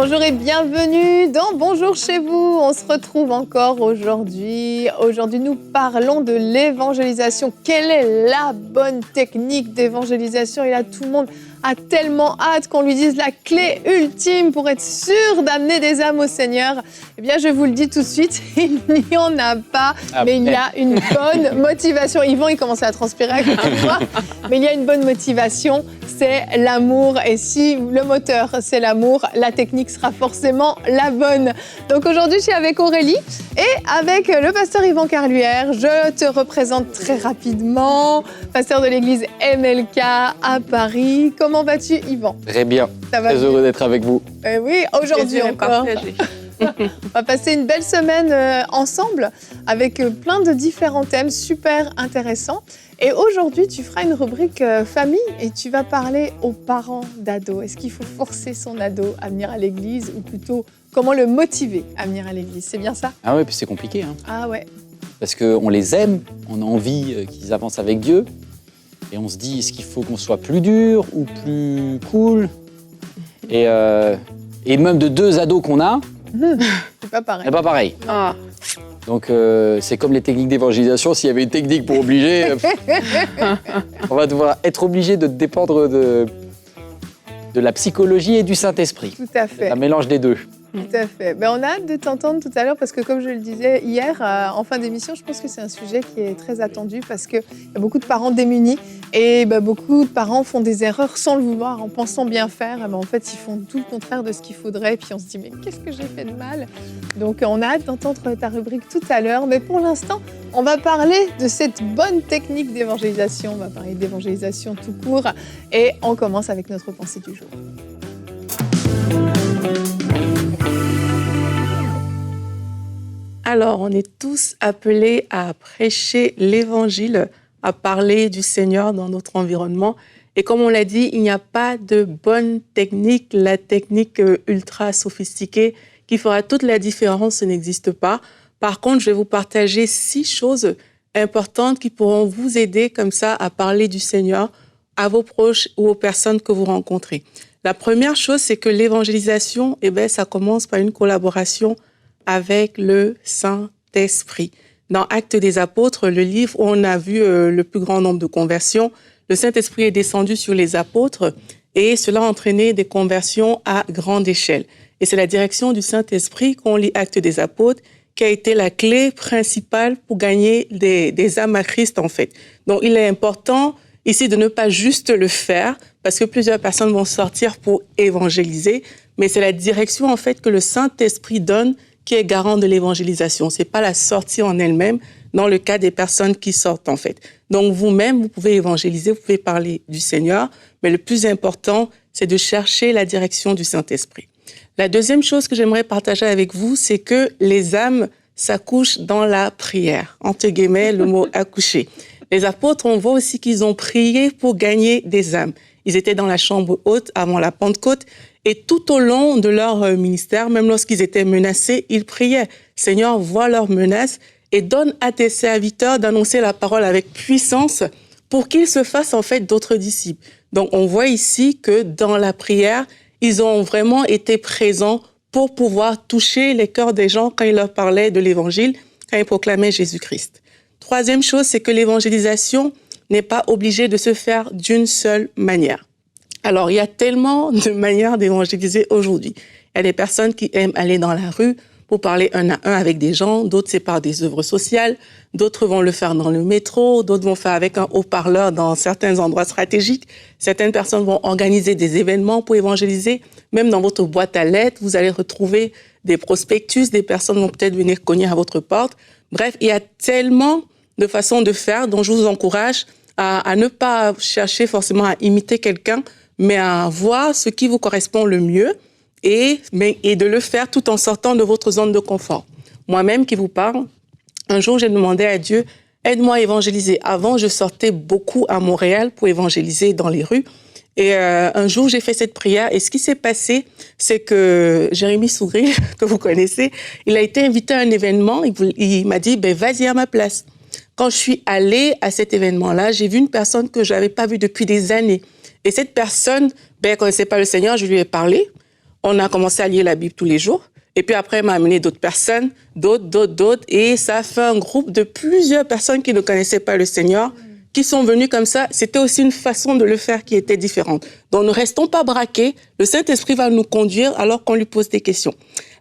Bonjour et bienvenue dans Bonjour chez vous. On se retrouve encore aujourd'hui. Aujourd'hui, nous parlons de l'évangélisation. Quelle est la bonne technique d'évangélisation? Et là, tout le monde a tellement hâte qu'on lui dise la clé ultime pour être sûr d'amener des âmes au Seigneur. Eh bien, je vous le dis tout de suite, il n'y en a pas, mais il y a une bonne motivation. Yvan, il commençait à transpirer à côté de moi, mais il y a une bonne motivation, c'est l'amour. Et si le moteur, c'est l'amour, la technique sera forcément la bonne. Donc aujourd'hui, je suis avec Aurélie et avec le pasteur Yvan Carluère. Je te représente très rapidement, pasteur de l'église MLK à Paris. Comment vas-tu, Yvan? Très bien, Ça va très bien. heureux d'être avec vous. Oui, aujourd'hui encore. On va passer une belle semaine ensemble avec plein de différents thèmes super intéressants. Et aujourd'hui, tu feras une rubrique famille et tu vas parler aux parents d'ados. Est-ce qu'il faut forcer son ado à venir à l'église ou plutôt comment le motiver à venir à l'église? C'est bien ça? Ah ouais, puis c'est compliqué, hein, Ah ouais. parce qu'on les aime, on a envie qu'ils avancent avec Dieu, et on se dit, est-ce qu'il faut qu'on soit plus dur ou plus cool? Et même de deux ados qu'on a, C'est pas pareil. c'est pas pareil. Ah. Donc c'est comme les techniques d'évangélisation, s'il y avait une technique pour obliger, on va devoir être obligé de dépendre de la psychologie et du Saint-Esprit. Tout à fait. Un mélange des deux. Tout à fait. Ben, on a hâte de t'entendre tout à l'heure parce que comme je le disais hier, en fin d'émission, je pense que c'est un sujet qui est très attendu parce qu'il y a beaucoup de parents démunis et beaucoup de parents font des erreurs sans le vouloir, en pensant bien faire. En fait, ils font tout le contraire de ce qu'il faudrait et puis on se dit mais qu'est-ce que j'ai fait de mal? Donc on a hâte d'entendre ta rubrique tout à l'heure. Mais pour l'instant, on va parler de cette bonne technique d'évangélisation. On va parler d'évangélisation tout court et on commence avec notre pensée du jour. Alors, on est tous appelés à prêcher l'Évangile, à parler du Seigneur dans notre environnement. Et comme on l'a dit, il n'y a pas de bonne technique. La technique ultra sophistiquée qui fera toute la différence, ce n'existe pas. Par contre, je vais vous partager 6 choses importantes qui pourront vous aider comme ça à parler du Seigneur à vos proches ou aux personnes que vous rencontrez. La première chose, c'est que l'évangélisation, ça commence par une collaboration avec le Saint-Esprit. Dans Actes des Apôtres, le livre où on a vu le plus grand nombre de conversions, le Saint-Esprit est descendu sur les apôtres et cela a entraîné des conversions à grande échelle. Et c'est la direction du Saint-Esprit, qu'on lit Actes des Apôtres, qui a été la clé principale pour gagner des âmes à Christ, en fait. Donc, il est important ici de ne pas juste le faire, parce que plusieurs personnes vont sortir pour évangéliser, mais c'est la direction, en fait, que le Saint-Esprit donne qui est garant de l'évangélisation. C'est pas la sortie en elle-même dans le cas des personnes qui sortent, en fait. Donc, vous-même, vous pouvez évangéliser, vous pouvez parler du Seigneur, mais le plus important, c'est de chercher la direction du Saint-Esprit. La deuxième chose que j'aimerais partager avec vous, c'est que les âmes s'accouchent dans la prière. Entre guillemets, le mot « accoucher ». Les apôtres, on voit aussi qu'ils ont prié pour gagner des âmes. Ils étaient dans la chambre haute avant la Pentecôte et tout au long de leur ministère, même lorsqu'ils étaient menacés, ils priaient. Seigneur, vois leurs menaces et donne à tes serviteurs d'annoncer la parole avec puissance pour qu'ils se fassent en fait d'autres disciples. Donc on voit ici que dans la prière, ils ont vraiment été présents pour pouvoir toucher les cœurs des gens quand ils leur parlaient de l'Évangile, quand ils proclamaient Jésus-Christ. Troisième chose, c'est que l'évangélisation n'est pas obligée de se faire d'une seule manière. Alors, il y a tellement de manières d'évangéliser aujourd'hui. Il y a des personnes qui aiment aller dans la rue pour parler un à un avec des gens, d'autres c'est par des œuvres sociales, d'autres vont le faire dans le métro, d'autres vont faire avec un haut-parleur dans certains endroits stratégiques. Certaines personnes vont organiser des événements pour évangéliser. Même dans votre boîte à lettres, vous allez retrouver des prospectus, des personnes vont peut-être venir cogner à votre porte. Bref, il y a tellement de façons de faire dont je vous encourage à ne pas chercher forcément à imiter quelqu'un, mais à voir ce qui vous correspond le mieux et de le faire tout en sortant de votre zone de confort. Moi-même qui vous parle, un jour j'ai demandé à Dieu, aide-moi à évangéliser. Avant, je sortais beaucoup à Montréal pour évangéliser dans les rues. Et un jour, j'ai fait cette prière. Et ce qui s'est passé, c'est que Jérémy Sougré, que vous connaissez, il a été invité à un événement. Il m'a dit, vas-y à ma place. Quand je suis allée à cet événement-là, j'ai vu une personne que je n'avais pas vue depuis des années. Et cette personne, elle ne connaissait pas le Seigneur, je lui ai parlé. On a commencé à lire la Bible tous les jours. Et puis après, elle m'a amené d'autres personnes, d'autres. Et ça a fait un groupe de plusieurs personnes qui ne connaissaient pas le Seigneur, qui sont venues comme ça. C'était aussi une façon de le faire qui était différente. Donc, ne restons pas braqués. Le Saint-Esprit va nous conduire alors qu'on lui pose des questions.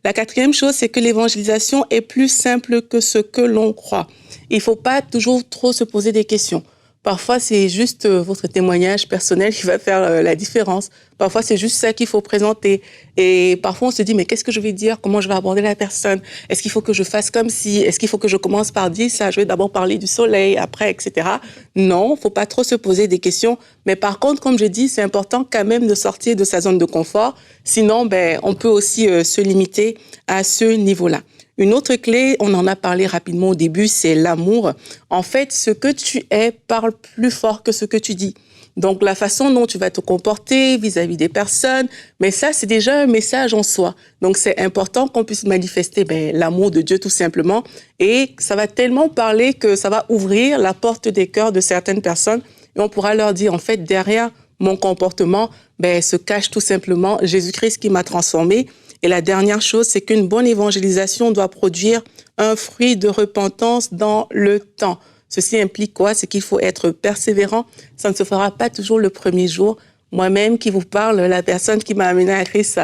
La quatrième chose, c'est que l'évangélisation est plus simple que ce que l'on croit. Il ne faut pas toujours trop se poser des questions. Parfois, c'est juste votre témoignage personnel qui va faire la différence. Parfois, c'est juste ça qu'il faut présenter. Et parfois, on se dit, mais qu'est-ce que je vais dire? Comment je vais aborder la personne? Est-ce qu'il faut que je fasse comme si? Est-ce qu'il faut que je commence par dire ça? Je vais d'abord parler du soleil, après, etc. Non, il ne faut pas trop se poser des questions. Mais par contre, comme je dis, c'est important quand même de sortir de sa zone de confort. Sinon, on peut aussi se limiter à ce niveau-là. Une autre clé, on en a parlé rapidement au début, c'est l'amour. En fait, ce que tu es parle plus fort que ce que tu dis. Donc, la façon dont tu vas te comporter vis-à-vis des personnes, mais ça, c'est déjà un message en soi. Donc, c'est important qu'on puisse manifester l'amour de Dieu tout simplement. Et ça va tellement parler que ça va ouvrir la porte des cœurs de certaines personnes. Et on pourra leur dire, en fait, derrière mon comportement, se cache tout simplement Jésus-Christ qui m'a transformé. Et la dernière chose, c'est qu'une bonne évangélisation doit produire un fruit de repentance dans le temps. Ceci implique quoi? C'est qu'il faut être persévérant. Ça ne se fera pas toujours le premier jour. Moi-même qui vous parle, la personne qui m'a amené à Christ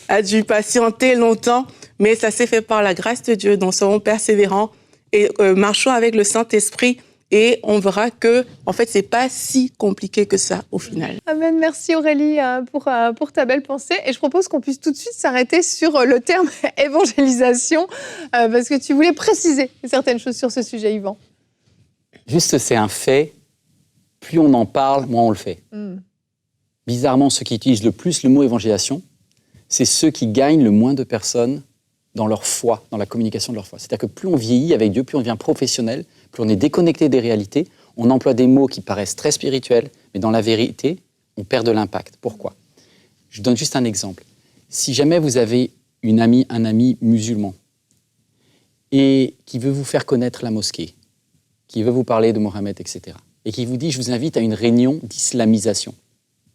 a dû patienter longtemps, mais ça s'est fait par la grâce de Dieu. Donc, soyons persévérants et marchons avec le Saint-Esprit. Et on verra que, en fait, c'est pas si compliqué que ça, au final. Amen. Merci Aurélie pour ta belle pensée. Et je propose qu'on puisse tout de suite s'arrêter sur le terme évangélisation, parce que tu voulais préciser certaines choses sur ce sujet, Yvan. Juste, c'est un fait. Plus on en parle, moins on le fait. Bizarrement, ceux qui utilisent le plus le mot évangélisation, c'est ceux qui gagnent le moins de personnes dans leur foi, dans la communication de leur foi. C'est-à-dire que plus on vieillit avec Dieu, plus on devient professionnel, plus on est déconnecté des réalités, on emploie des mots qui paraissent très spirituels, mais dans la vérité, on perd de l'impact. Pourquoi? Je donne juste un exemple. Si jamais vous avez un ami musulman, et qui veut vous faire connaître la mosquée, qui veut vous parler de Mohammed, etc., et qui vous dit « je vous invite à une réunion d'islamisation »,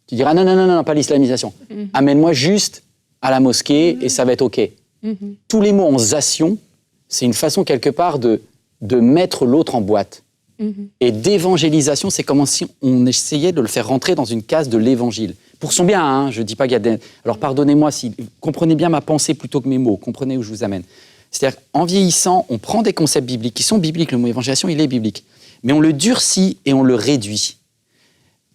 tu diras « non, pas l'islamisation. Amène-moi juste à la mosquée et ça va être OK. » Tous les mots en zation, c'est une façon quelque part de mettre l'autre en boîte. Et d'évangélisation, c'est comme si on essayait de le faire rentrer dans une case de l'évangile. Pour son bien, hein, je ne dis pas qu'il y a des... Alors pardonnez-moi, comprenez bien ma pensée plutôt que mes mots, comprenez où je vous amène. C'est-à-dire qu'en vieillissant, on prend des concepts bibliques qui sont bibliques, le mot évangélisation, il est biblique, mais on le durcit et on le réduit.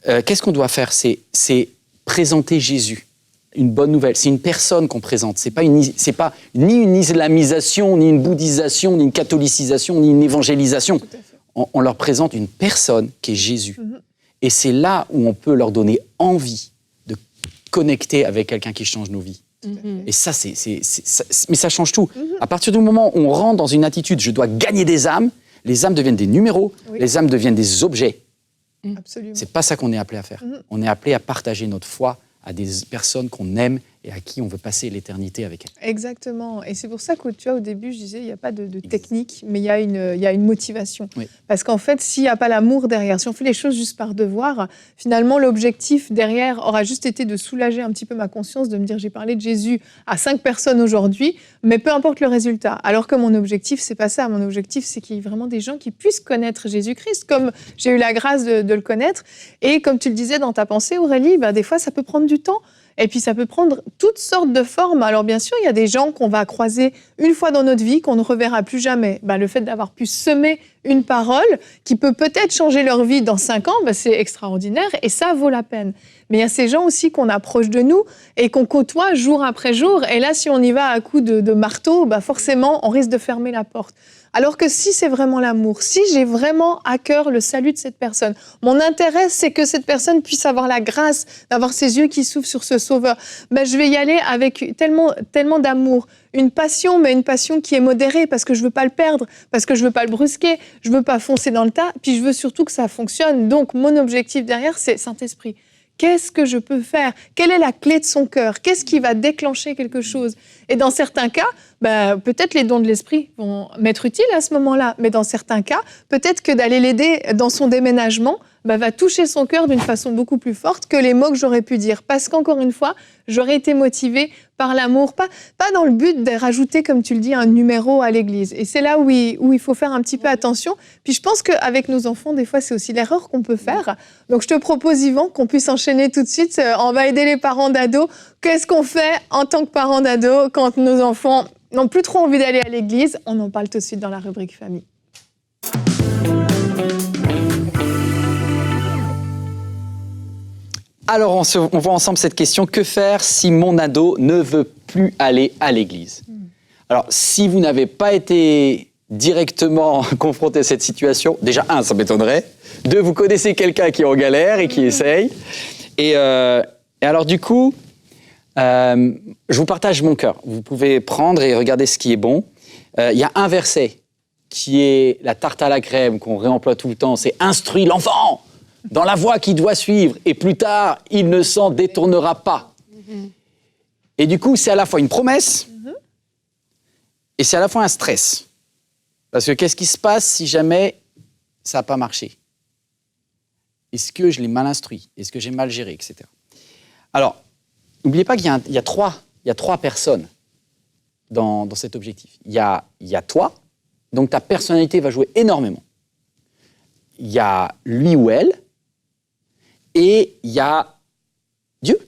Qu'est-ce qu'on doit faire? C'est présenter Jésus. Une bonne nouvelle, c'est une personne qu'on présente. C'est pas ni une islamisation, ni une bouddhisation, ni une catholicisation, ni une évangélisation. On leur présente une personne qui est Jésus. Et c'est là où on peut leur donner envie de connecter avec quelqu'un qui change nos vies. Et ça, mais ça change tout. À partir du moment où on rentre dans une attitude, je dois gagner des âmes, les âmes deviennent des numéros, les âmes deviennent des objets. Absolument. C'est pas ça qu'on est appelé à faire. On est appelé à partager notre foi à des personnes qu'on aime et à qui on veut passer l'éternité avec elles. Exactement. Et c'est pour ça que, tu vois, au début, je disais, il n'y a pas de technique, mais il y a une motivation. Oui. Parce qu'en fait, s'il n'y a pas l'amour derrière, si on fait les choses juste par devoir, finalement, l'objectif derrière aura juste été de soulager un petit peu ma conscience, de me dire, j'ai parlé de Jésus à 5 personnes aujourd'hui, mais peu importe le résultat. Alors que mon objectif, c'est pas ça. Mon objectif, c'est qu'il y ait vraiment des gens qui puissent connaître Jésus-Christ, comme j'ai eu la grâce de le connaître. Et comme tu le disais dans ta pensée, Aurélie, des fois, ça peut prendre du temps. Et puis, ça peut prendre toutes sortes de formes. Alors, bien sûr, il y a des gens qu'on va croiser une fois dans notre vie, qu'on ne reverra plus jamais. Le fait d'avoir pu semer une parole qui peut peut-être changer leur vie dans 5 ans, c'est extraordinaire et ça vaut la peine. Mais il y a ces gens aussi qu'on approche de nous et qu'on côtoie jour après jour. Et là, si on y va à coups de marteau, forcément, on risque de fermer la porte. Alors que si c'est vraiment l'amour, si j'ai vraiment à cœur le salut de cette personne, mon intérêt, c'est que cette personne puisse avoir la grâce d'avoir ses yeux qui s'ouvrent sur ce Sauveur. Je vais y aller avec tellement d'amour, une passion, mais une passion qui est modérée parce que je veux pas le perdre, parce que je veux pas le brusquer, je veux pas foncer dans le tas, puis je veux surtout que ça fonctionne. Donc, mon objectif derrière, c'est Saint-Esprit. Qu'est-ce que je peux faire? Quelle est la clé de son cœur? Qu'est-ce qui va déclencher quelque chose? Et dans certains cas, peut-être les dons de l'esprit vont m'être utiles à ce moment-là. Mais dans certains cas, peut-être que d'aller l'aider dans son déménagement va toucher son cœur d'une façon beaucoup plus forte que les mots que j'aurais pu dire. Parce qu'encore une fois, j'aurais été motivée par l'amour, pas dans le but de rajouter, comme tu le dis, un numéro à l'église. Et c'est là où il faut faire un petit peu attention. Puis je pense qu'avec nos enfants, des fois, c'est aussi l'erreur qu'on peut faire. Donc je te propose, Yvan, qu'on puisse enchaîner tout de suite. On va aider les parents d'ados. Qu'est-ce qu'on fait en tant que parents d'ados quand nos enfants n'ont plus trop envie d'aller à l'église? On en parle tout de suite dans la rubrique famille. Alors, on voit ensemble cette question. Que faire si mon ado ne veut plus aller à l'église? Alors, si vous n'avez pas été directement confronté à cette situation, déjà, ça m'étonnerait. 2, vous connaissez quelqu'un qui est en galère et qui essaye. Et alors, du coup, je vous partage mon cœur. Vous pouvez prendre et regarder ce qui est bon. Il y a un verset qui est la tarte à la crème qu'on réemploie tout le temps. C'est « Instruis l'enfant !» dans la voie qu'il doit suivre, et plus tard, il ne s'en détournera pas. Et du coup, c'est à la fois une promesse, et c'est à la fois un stress. Parce que qu'est-ce qui se passe si jamais ça n'a pas marché? Est-ce que je l'ai mal instruit? Est-ce que j'ai mal géré, etc. Alors, n'oubliez pas qu'il y a trois personnes dans cet objectif. Il y a toi, donc ta personnalité va jouer énormément. Il y a lui ou elle, et il y a Dieu.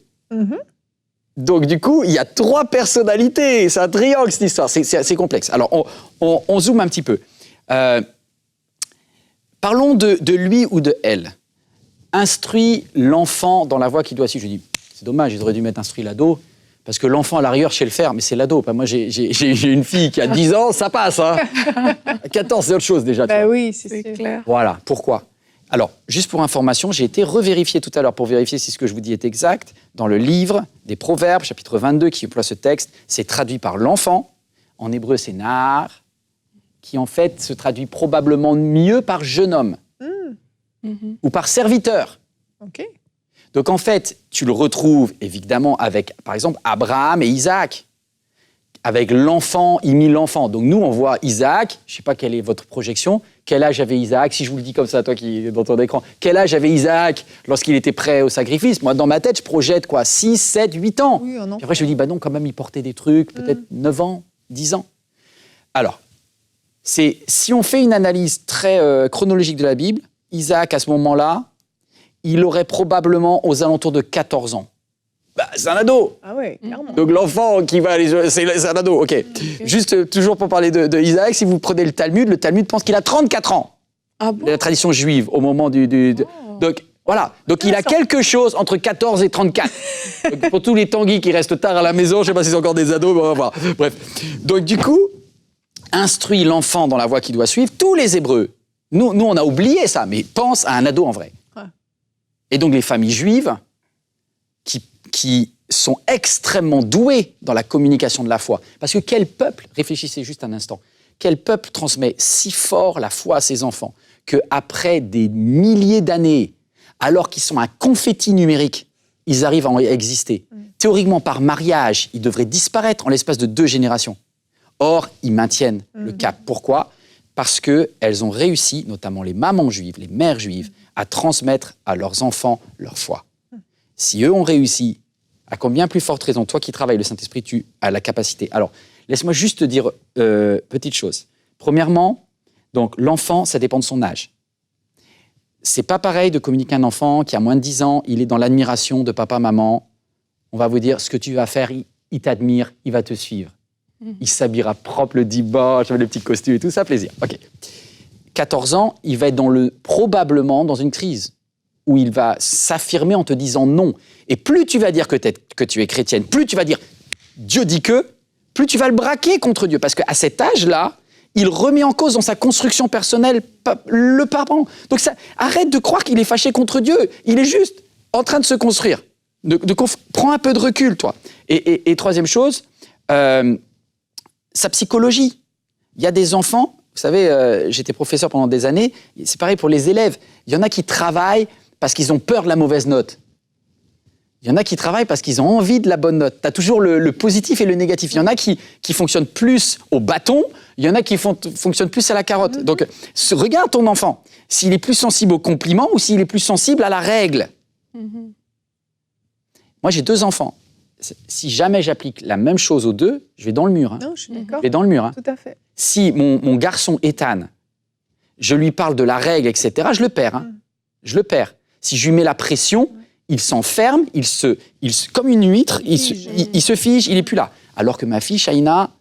Donc, du coup, il y a 3 personnalités. C'est un triangle, cette histoire. C'est assez complexe. Alors, on zoome un petit peu. Parlons de lui ou de elle. Instruis l'enfant dans la voie qu'il doit suivre. Je dis, c'est dommage, ils auraient dû mettre instruit l'ado, parce que l'enfant, à la rigueur, je sais le faire, mais c'est l'ado. Moi, j'ai une fille qui a 10 ans, ça passe. Hein. 14, c'est autre chose, déjà. Bah oui, c'est clair. Voilà, pourquoi? Alors, juste pour information, j'ai été revérifié tout à l'heure pour vérifier si ce que je vous dis est exact. Dans le livre des Proverbes, chapitre 22, qui emploie ce texte, c'est traduit par l'enfant. En hébreu, c'est Nahar, qui en fait se traduit probablement mieux par jeune homme ou par serviteur. Ok. Donc en fait, tu le retrouves évidemment avec, par exemple, Abraham et Isaac. Avec l'enfant, il mit l'enfant. Donc nous, on voit Isaac, je ne sais pas quelle est votre projection, quel âge avait Isaac? Si je vous le dis comme ça, toi qui es dans ton écran, quel âge avait Isaac lorsqu'il était prêt au sacrifice? Moi, dans ma tête, je projette quoi? 6, 7, 8 ans. Oui, un an. Puis après, je me dis, bah non, quand même, il portait des trucs, peut-être 9 ans, 10 ans. Alors, si on fait une analyse très chronologique de la Bible, Isaac, à ce moment-là, il aurait probablement aux alentours de 14 ans. Bah, c'est un ado. Ah ouais, clairement. Donc l'enfant qui va aller, c'est un ado, ok. Juste, toujours pour parler de Isaac, si vous prenez le Talmud pense qu'il a 34 ans. Ah bon? La tradition juive, au moment Donc, voilà. Donc il a quelque chose entre 14 et 34. Donc, pour tous les tanguis qui restent tard à la maison, je ne sais pas si c'est encore des ados, mais on va voir. Bref. Donc du coup, instruis l'enfant dans la voie qu'il doit suivre. Tous les Hébreux, nous on a oublié ça, mais pense à un ado en vrai. Ouais. Et donc les familles juives, qui sont extrêmement doués dans la communication de la foi. Parce que quel peuple, réfléchissez juste un instant, quel peuple transmet si fort la foi à ses enfants qu'après des milliers d'années, alors qu'ils sont un confetti numérique, ils arrivent à exister. Théoriquement, par mariage, ils devraient disparaître en l'espace de 2 générations. Or, ils maintiennent le cap. Pourquoi? Parce qu'elles ont réussi, notamment les mamans juives, les mères juives, à transmettre à leurs enfants leur foi. Si eux ont réussi, à combien plus forte raison, toi qui travailles le Saint-Esprit, tu as la capacité. Alors, laisse-moi juste te dire petite chose. Premièrement, donc l'enfant, ça dépend de son âge. C'est pas pareil de communiquer un enfant qui a moins de 10 ans, il est dans l'admiration de papa, maman. On va vous dire, ce que tu vas faire, il t'admire, il va te suivre. Il s'habillera propre le dimanche, avec le petit costume et tout ça, plaisir. Ok. 14 ans, il va être probablement dans une crise, où il va s'affirmer en te disant non. Et plus tu vas dire que tu es chrétienne, plus tu vas dire Dieu dit que, plus tu vas le braquer contre Dieu. Parce qu'à cet âge-là, il remet en cause dans sa construction personnelle le parent. Donc arrête de croire qu'il est fâché contre Dieu. Il est juste en train de se construire. Prends un peu de recul, toi. Et troisième chose, sa psychologie. Il y a des enfants, vous savez, j'étais professeur pendant des années, c'est pareil pour les élèves. Il y en a qui travaillent parce qu'ils ont peur de la mauvaise note. Il y en a qui travaillent parce qu'ils ont envie de la bonne note. Tu as toujours le positif et le négatif. Il y en a qui fonctionnent plus au bâton, il y en a qui fonctionnent plus à la carotte. Donc, regarde ton enfant, s'il est plus sensible aux compliments ou s'il est plus sensible à la règle. Moi, j'ai 2 enfants. Si jamais j'applique la même chose aux 2, je vais dans le mur. Hein. Non, je suis d'accord. Je vais dans le mur. Hein. Tout à fait. Si mon garçon Ethan, je lui parle de la règle, etc., je le perds. Hein. Je le perds. Si je lui mets la pression, il s'enferme, comme une huître, il se fige, il n'est plus là. Alors que ma fille, Shaina,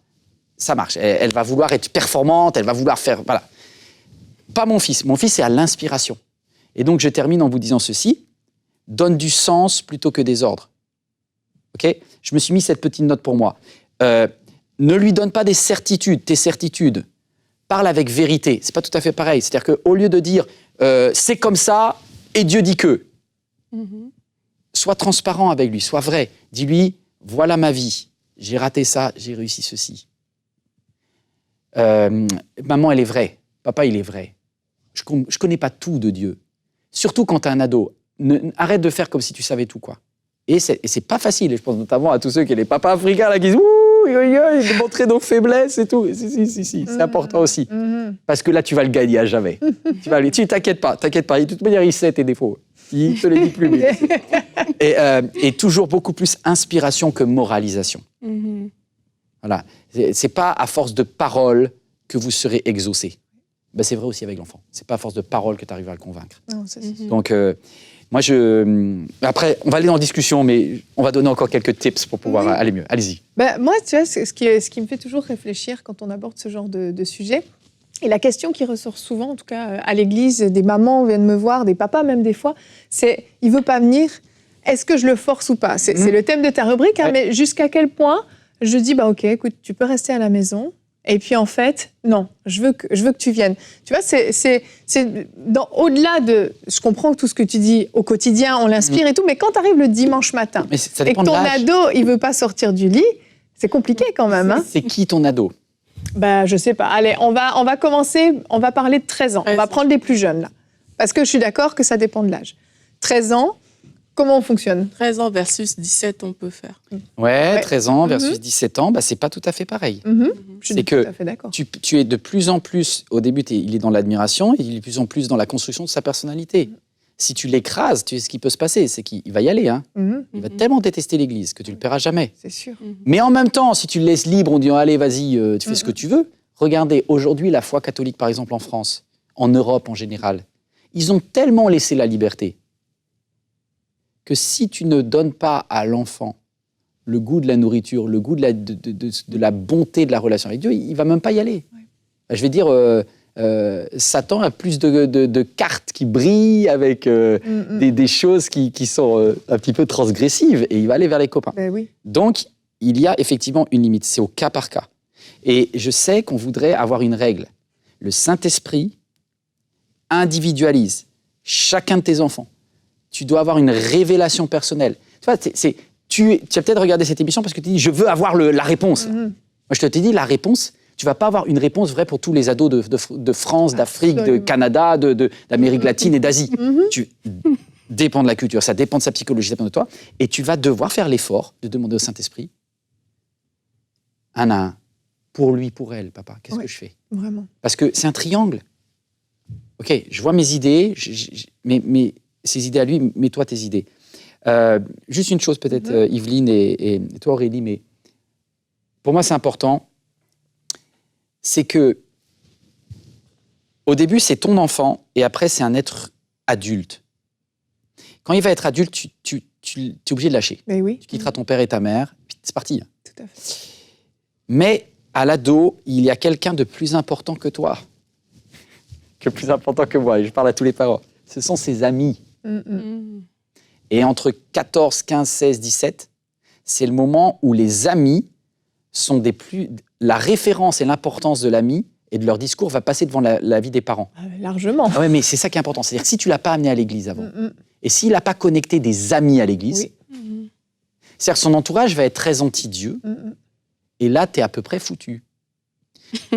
ça marche. Elle va vouloir être performante, elle va vouloir faire... Voilà. Pas mon fils. Mon fils, c'est à l'inspiration. Et donc, je termine en vous disant ceci. Donne du sens plutôt que des ordres. OK ? Je me suis mis cette petite note pour moi. Ne lui donne pas des certitudes, tes certitudes. Parle avec vérité. C'est pas tout à fait pareil. C'est-à-dire qu'au lieu de dire c'est comme ça et Dieu dit que, sois transparent avec lui, sois vrai. Dis-lui, voilà ma vie. J'ai raté ça, j'ai réussi ceci. Maman, elle est vraie. Papa, il est vrai. Je connais pas tout de Dieu. Surtout quand tu es un ado. Arrête de faire comme si tu savais tout, quoi. Et c'est pas facile. Et je pense notamment à tous ceux qui sont les papas africains là, qui disent « Ouh, ils montrent nos faiblesses et tout ». Si, c'est important aussi. Parce que là, tu vas le gagner à jamais. Tu t'inquiètes pas. De toute manière, il sait tes défauts. Il te les dit plus. Et toujours beaucoup plus inspiration que moralisation. Voilà. C'est pas à force de paroles que vous serez exaucé. Ben, c'est vrai aussi avec l'enfant. C'est pas à force de paroles que tu arrives à le convaincre. Non, ça, c'est sûr. Donc, moi, après, on va aller en discussion, mais on va donner encore quelques tips pour pouvoir aller mieux. Allez-y. Ben, moi, tu vois, ce qui me fait toujours réfléchir quand on aborde ce genre de sujet, et la question qui ressort souvent, en tout cas à l'église, des mamans viennent me voir, des papas même des fois, c'est « il veut pas venir, est-ce que je le force ou pas ?» C'est le thème de ta rubrique, hein, mais jusqu'à quel point je dis bah, « ok, écoute, tu peux rester à la maison ». Et puis en fait, non, je veux que tu viennes. Tu vois, c'est au-delà de... Je comprends tout ce que tu dis au quotidien, on l'inspire et tout, mais quand tu arrives le dimanche matin mais ça et que dépend de ton l'âge. ado, il veut pas sortir du lit, c'est compliqué quand même. Hein. C'est qui ton ado? Bah, je sais pas. Allez, on va commencer, on va parler de 13 ans. On va prendre les plus jeunes là. Parce que je suis d'accord que ça dépend de l'âge. 13 ans, comment on fonctionne? 13 ans versus 17, on peut faire. Ouais, 13 ans versus 17 ans, bah, c'est pas tout à fait pareil. Je suis C'est tout que à fait d'accord. tu es de plus en plus, au début, il est dans l'admiration, et il est de plus en plus dans la construction de sa personnalité. Si tu l'écrases, tu sais ce qui peut se passer, c'est qu'il va y aller. Hein. Il va tellement détester l'Église que tu le paieras jamais. C'est sûr. Mais en même temps, si tu le laisses libre en disant allez, vas-y, tu fais ce que tu veux. Regardez, aujourd'hui, la foi catholique, par exemple, en France, en Europe en général, ils ont tellement laissé la liberté que si tu ne donnes pas à l'enfant le goût de la nourriture, le goût de la bonté de la relation avec Dieu, il ne va même pas y aller. Ouais. Je vais dire, Satan a plus de cartes qui brillent avec des choses qui sont un petit peu transgressives et il va aller vers les copains. Ben oui. Donc, il y a effectivement une limite. C'est au cas par cas. Et je sais qu'on voudrait avoir une règle. Le Saint-Esprit individualise chacun de tes enfants. Tu dois avoir une révélation personnelle. Tu vois, tu as peut-être regardé cette émission parce que tu dis « je veux avoir la réponse ». Moi, je te dis la réponse, tu ne vas pas avoir une réponse vraie pour tous les ados de France, d'Afrique, de Canada, d'Amérique latine et d'Asie. Tu dépends de la culture, ça dépend de sa psychologie, ça dépend de toi. Et tu vas devoir faire l'effort de demander au Saint-Esprit, un à un, pour lui, pour elle, papa, qu'est-ce que je fais? Vraiment. Parce que c'est un triangle. Ok, je vois mes idées, mais ses idées à lui, mais toi, tes idées. Juste une chose peut-être, Yveline et toi, Aurélie, mais pour moi, c'est important, c'est que au début, c'est ton enfant, et après, c'est un être adulte. Quand il va être adulte, tu es obligé de lâcher. Mais oui. Tu quitteras ton père et ta mère, puis c'est parti. Tout à fait. Mais à l'ado, il y a quelqu'un de plus important que toi, que plus important que moi, et je parle à tous les parents. Ce sont ses amis. Et entre 14, 15, 16, 17, c'est le moment où les amis sont la référence et l'importance de l'ami et de leur discours va passer devant la vie des parents. Largement. Ah ouais, mais c'est ça qui est important. C'est-à-dire que si tu ne l'as pas amené à l'église avant, et s'il n'a pas connecté des amis à l'église, c'est-à-dire que son entourage va être très anti-Dieu, et là, tu es à peu près foutu.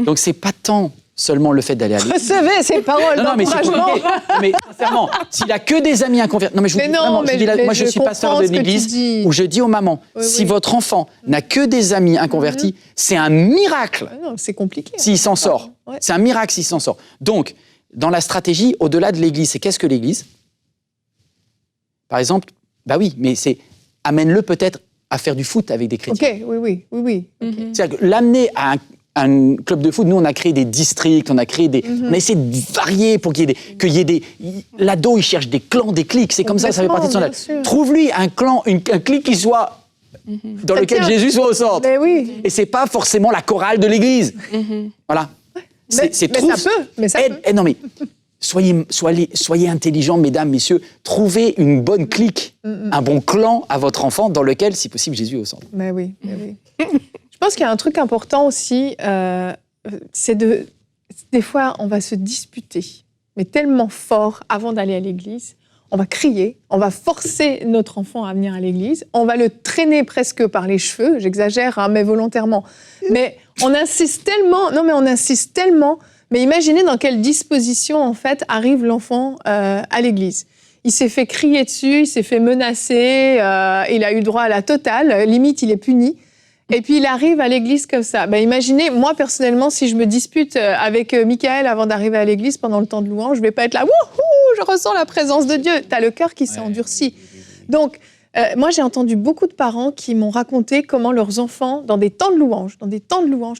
Donc, c'est pas tant Seulement le fait d'aller à l'église. Recevez ces paroles mais c'est d'encouragement. compliqué. Mais sincèrement, s'il a que des amis inconvertis. Non, mais je vous dis vraiment, moi je suis pasteur d'une église où je dis aux mamans, si votre enfant n'a que des amis inconvertis, c'est un miracle. Non, c'est compliqué. S'il s'en sort. Ouais. C'est un miracle s'il s'en sort. Donc, dans la stratégie, au-delà de l'église, c'est qu'est-ce que l'église? Par exemple, bah oui, mais c'est amène-le peut-être à faire du foot avec des chrétiens. Ok, oui. Okay. C'est-à-dire que l'amener à un club de foot, nous on a créé des districts, on a créé des, on a essayé de varier pour qu'il y ait des, l'ado il cherche des clans, des clics, c'est comme ça fait partie de son âge. Trouve-lui un clan, un clic qui soit dans lequel Jésus soit au centre. Mais oui. Et c'est pas forcément la chorale de l'église. Voilà. Mais ça peut. Non mais soyez intelligents, mesdames, messieurs. Trouvez une bonne clique, un bon clan à votre enfant dans lequel, si possible, Jésus est au centre. Mais oui. Je pense qu'il y a un truc important aussi, c'est des fois, on va se disputer, mais tellement fort avant d'aller à l'église. On va crier, on va forcer notre enfant à venir à l'église, on va le traîner presque par les cheveux, j'exagère, hein, mais volontairement. Mais on insiste tellement, mais imaginez dans quelle disposition, en fait, arrive l'enfant à l'église. Il s'est fait crier dessus, il s'est fait menacer, il a eu droit à la totale, limite, il est puni. Et puis, il arrive à l'église comme ça. Ben, imaginez, moi, personnellement, si je me dispute avec Michael avant d'arriver à l'église pendant le temps de louange, je vais pas être là, wouhou, je ressens la présence de Dieu. T'as le cœur qui s'est endurci. Donc, moi, j'ai entendu beaucoup de parents qui m'ont raconté comment leurs enfants, dans des temps de louange,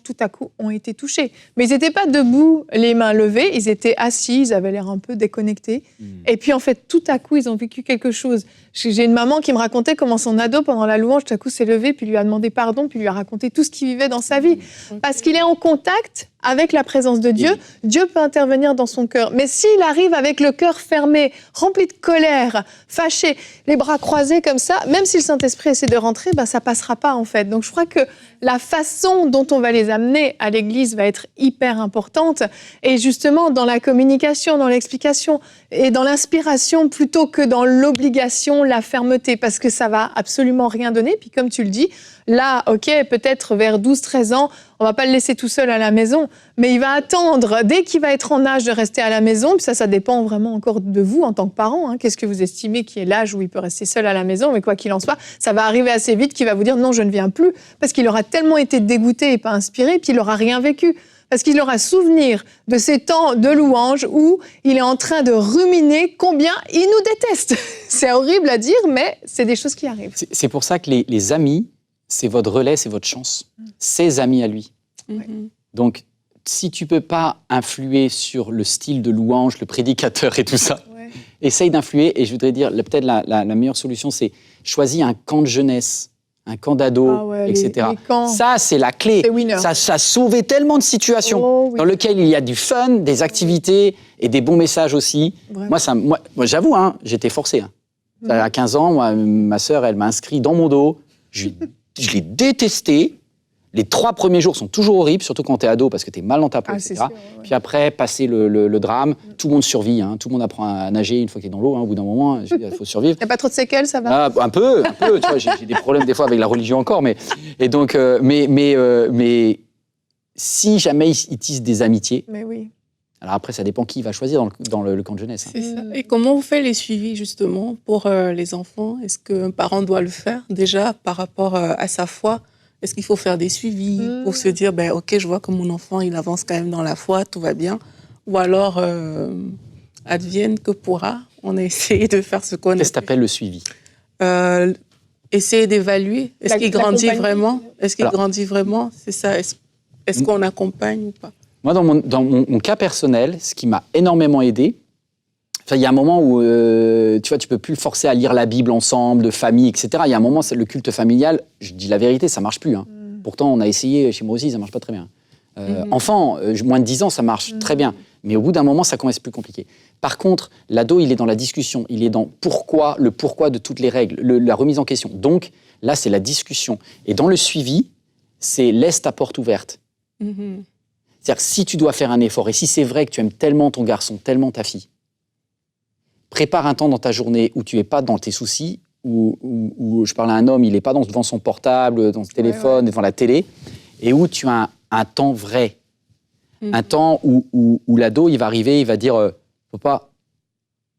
tout à coup, ont été touchés. Mais ils n'étaient pas debout, les mains levées, ils étaient assis, ils avaient l'air un peu déconnectés. Et puis, en fait, tout à coup, ils ont vécu quelque chose. J'ai une maman qui me racontait comment son ado, pendant la louange, tout à coup, s'est levé, puis lui a demandé pardon, puis lui a raconté tout ce qu'il vivait dans sa vie. Parce qu'il est en contact avec la présence de Dieu, Dieu peut intervenir dans son cœur. Mais s'il arrive avec le cœur fermé, rempli de colère, fâché, les bras croisés comme ça, même si le Saint-Esprit essaie de rentrer, ben, ça passera pas en fait. Donc je crois que la façon dont on va les amener à l'église va être hyper importante. Et justement, dans la communication, dans l'explication et dans l'inspiration, plutôt que dans l'obligation, la fermeté, parce que ça va absolument rien donner. Puis comme tu le dis, là, ok, peut-être vers 12-13 ans, on va pas le laisser tout seul à la maison, mais il va attendre, dès qu'il va être en âge de rester à la maison, puis ça dépend vraiment encore de vous en tant que parent, hein. Qu'est-ce que vous estimez qui est l'âge où il peut rester seul à la maison, mais quoi qu'il en soit, ça va arriver assez vite qu'il va vous dire non, je ne viens plus, parce qu'il aura tellement été dégoûté et pas inspiré, puis il n'aura rien vécu. Parce qu'il aura souvenir de ces temps de louange où il est en train de ruminer combien il nous déteste. C'est horrible à dire, mais c'est des choses qui arrivent. C'est pour ça que les amis, c'est votre relais, c'est votre chance. Ses amis à lui. Donc, si tu peux pas influer sur le style de louange, le prédicateur et tout ça, essaye d'influer. Et je voudrais dire, peut-être la meilleure solution, c'est choisis un camp de jeunesse, un camp d'ado, etc. Ça, c'est la clé. Ça a sauvé tellement de situations dans lesquelles il y a du fun, des activités et des bons messages aussi. Moi, j'avoue, hein, j'étais forcé. Hein. À 15 ans, moi, ma sœur, elle m'a inscrit dans mon dos. Je l'ai détesté. Les 3 premiers jours sont toujours horribles, surtout quand t'es ado, parce que t'es mal dans ta peau, etc. Sûr, Puis après, passer le drame, tout le monde survit. Hein. Tout le monde apprend à nager une fois qu'il est dans l'eau. Hein. Au bout d'un moment, il faut survivre. T'as pas trop de séquelles, ça va? Un peu. Tu vois, j'ai des problèmes des fois avec la religion encore. Mais si jamais ils tissent des amitiés... Mais oui. Alors après, ça dépend qui il va choisir dans le camp de jeunesse. C'est ça. Et comment vous faites les suivis, justement, pour les enfants? Est-ce qu'un parent doit le faire, déjà, par rapport à sa foi? Est-ce qu'il faut faire des suivis pour se dire, ben, OK, je vois que mon enfant, il avance quand même dans la foi, tout va bien? Ou alors, advienne que pourra, on a essayé de faire ce qu'on a. Qu'est-ce que t'appelles le suivi? Essayer d'évaluer. Est-ce qu'il grandit vraiment? Est-ce qu'il grandit vraiment? C'est ça. Est-ce qu'on accompagne ou pas? Moi, dans mon cas personnel, ce qui m'a énormément aidé, il y a un moment où, tu vois, tu peux plus le forcer à lire la Bible ensemble, de famille, etc. Il y a un moment, le culte familial, je dis la vérité, ça marche plus. Hein. Pourtant, on a essayé chez moi aussi, ça marche pas très bien. Enfant, moins de 10 ans, ça marche très bien. Mais au bout d'un moment, ça commence plus compliqué. Par contre, l'ado, il est dans la discussion, il est dans le pourquoi de toutes les règles, la remise en question. Donc, là, c'est la discussion. Et dans le suivi, c'est laisse ta porte ouverte. C'est-à-dire, si tu dois faire un effort, et si c'est vrai que tu aimes tellement ton garçon, tellement ta fille, prépare un temps dans ta journée où tu n'es pas dans tes soucis, où je parle à un homme, il n'est pas devant son portable, dans son téléphone, devant la télé, et où tu as un temps vrai. un temps où l'ado, il va arriver, il va dire papa,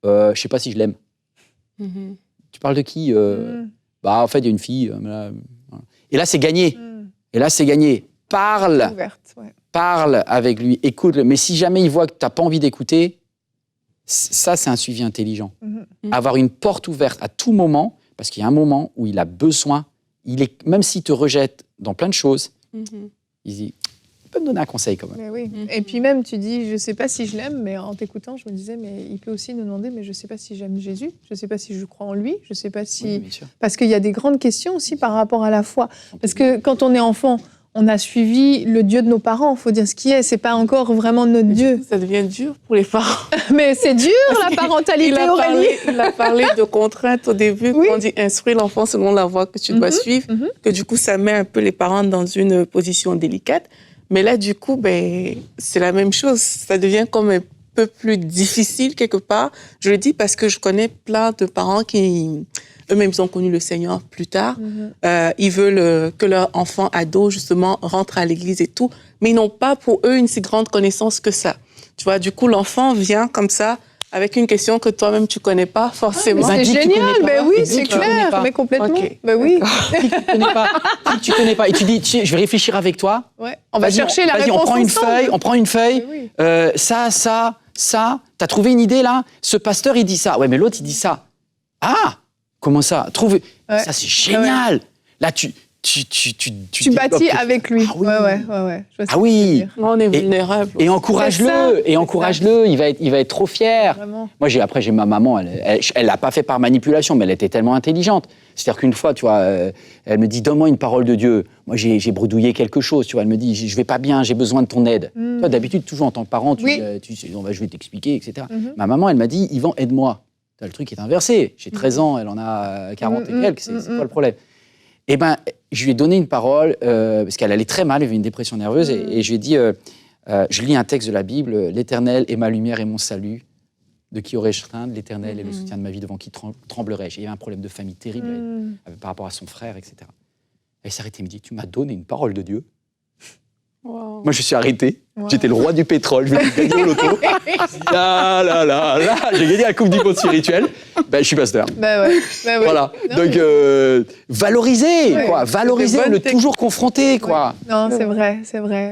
je sais pas si je l'aime. Tu parles de qui Bah, en fait, il y a une fille. Voilà. Et là, c'est gagné. Et là, c'est gagné. Parle. Ouverte, ouais. Parle avec lui, écoute-le. Mais si jamais il voit que tu n'as pas envie d'écouter, ça, c'est un suivi intelligent. Avoir une porte ouverte à tout moment, parce qu'il y a un moment où il a besoin, même s'il te rejette dans plein de choses, il dit, tu peux me donner un conseil quand même. Mais oui. Et puis même, tu dis, je ne sais pas si je l'aime, mais en t'écoutant, je me disais, mais il peut aussi nous demander, mais je ne sais pas si j'aime Jésus, je ne sais pas si je crois en lui, je ne sais pas si... Oui, bien sûr. Parce qu'il y a des grandes questions aussi par rapport à la foi. Parce que quand on est enfant, on a suivi le Dieu de nos parents, il faut dire ce qui est, c'est pas encore vraiment notre Dieu. Ça devient dur pour les parents. Mais c'est dur, la parentalité, Aurélie. Il a parlé de contraintes au début, quand on dit instruire l'enfant selon la voie que tu dois suivre, que du coup, ça met un peu les parents dans une position délicate. Mais là, du coup, c'est la même chose. Ça devient comme un peu plus difficile quelque part. Je le dis parce que je connais plein de parents qui... Eux-mêmes, ils ont connu le Seigneur plus tard. Ils veulent que leur enfant ado, justement, rentre à l'église et tout. Mais ils n'ont pas pour eux une si grande connaissance que ça. Tu vois, du coup, l'enfant vient comme ça, avec une question que toi-même, tu ne connais pas forcément. C'est génial, oui, c'est clair, mais complètement. Okay. Oui. Si tu connais pas, et tu dis, je vais réfléchir avec toi. Ouais. On va chercher la réponse ensemble. On prend une feuille. Oui. Ça. T'as trouvé une idée, là? Ce pasteur, il dit ça. Ouais, mais l'autre, il dit ça. Ah! Comment ça? Trouver. Ouais. Ça, c'est génial. Là, tu bâtis avec lui. Ah oui. Ouais. Je vois ce que tu veux dire. On est vulnérable. Et encourage-le. Il va être trop fier. Vraiment. Moi, j'ai ma maman. Elle l'a pas fait par manipulation, mais elle était tellement intelligente. C'est-à-dire qu'une fois, tu vois, elle me dit, donne-moi une parole de Dieu. Moi, j'ai bredouillé quelque chose. Tu vois, elle me dit, je vais pas bien, j'ai besoin de ton aide. Toi, d'habitude, toujours en tant que parent, je vais t'expliquer, etc. Ma maman, elle m'a dit, Yvan, aide-moi. Le truc est inversé. J'ai 13 ans, elle en a 40 et quelques. C'est quoi le problème? Eh bien, je lui ai donné une parole, parce qu'elle allait très mal, elle avait une dépression nerveuse, et je lui ai dit, je lis un texte de la Bible, « L'Éternel est ma lumière et mon salut. De qui aurais-je crainte? L'Éternel est le soutien de ma vie, devant qui tremblerais-je » Il y avait un problème de famille terrible par rapport à son frère, etc. Elle s'est arrêtée, elle me dit, « Tu m'as donné une parole de Dieu ?» Wow. Moi, je suis arrêté. Wow. J'étais le roi du pétrole. Je me suis gagné au loto. Là, j'ai gagné la Coupe du Monde spirituel. Je suis pasteur. Ouais. Voilà. Non, donc, valoriser, quoi. Valoriser, le toujours confronter, quoi. Non, c'est vrai.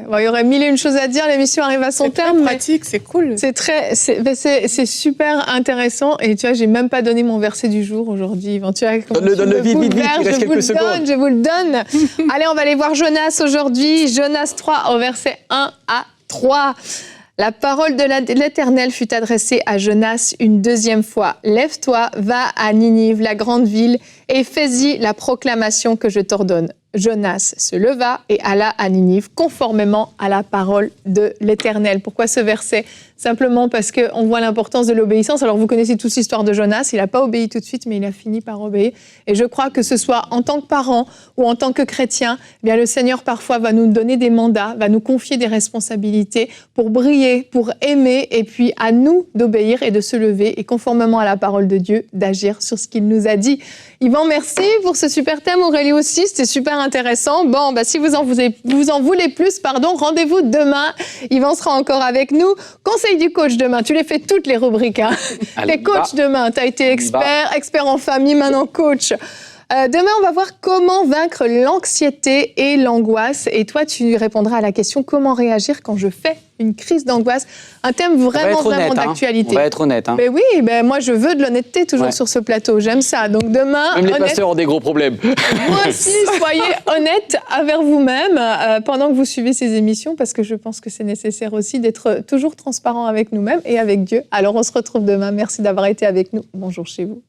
Bon, il y aurait mille et une choses à dire. L'émission arrive à son terme. C'est pratique, c'est cool. C'est super intéressant. Et tu vois, j'ai même pas donné mon verset du jour aujourd'hui. Donne-le vite, il reste quelques secondes. Je vous le donne. Allez, on va aller voir Jonas aujourd'hui. Jonas 3 au verset 1 à 3. La parole de l'Éternel fut adressée à Jonas une deuxième fois. « Lève-toi, va à Ninive, la grande ville, et fais-y la proclamation que je t'ordonne. » Jonas se leva et alla à Ninive, conformément à la parole de l'Éternel. Pourquoi ce verset? Simplement parce qu'on voit l'importance de l'obéissance. Alors, vous connaissez tous l'histoire de Jonas. Il n'a pas obéi tout de suite, mais il a fini par obéir. Et je crois que ce soit en tant que parent ou en tant que chrétien, eh bien, le Seigneur, parfois, va nous donner des mandats, va nous confier des responsabilités pour briller, pour aimer, et puis à nous d'obéir et de se lever, et conformément à la parole de Dieu, d'agir sur ce qu'il nous a dit. Yvan, merci pour ce super thème. Aurélie aussi, c'était super intéressant. Bon, si vous en voulez plus, rendez-vous demain. Yvan sera encore avec nous. Conseil du coach demain. Tu les fais toutes les rubriques. Les coachs demain. Tu as été expert en famille, maintenant coach. Demain, on va voir comment vaincre l'anxiété et l'angoisse. Et toi, tu répondras à la question comment réagir quand je fais une crise d'angoisse. Un thème vraiment d'actualité. On va être honnête. Mais oui, moi, je veux de l'honnêteté toujours sur ce plateau. J'aime ça. Donc demain, même les pasteurs ont des gros problèmes. Moi aussi, soyez honnête envers vous-même pendant que vous suivez ces émissions, parce que je pense que c'est nécessaire aussi d'être toujours transparent avec nous-mêmes et avec Dieu. Alors, on se retrouve demain. Merci d'avoir été avec nous. Bonjour chez vous.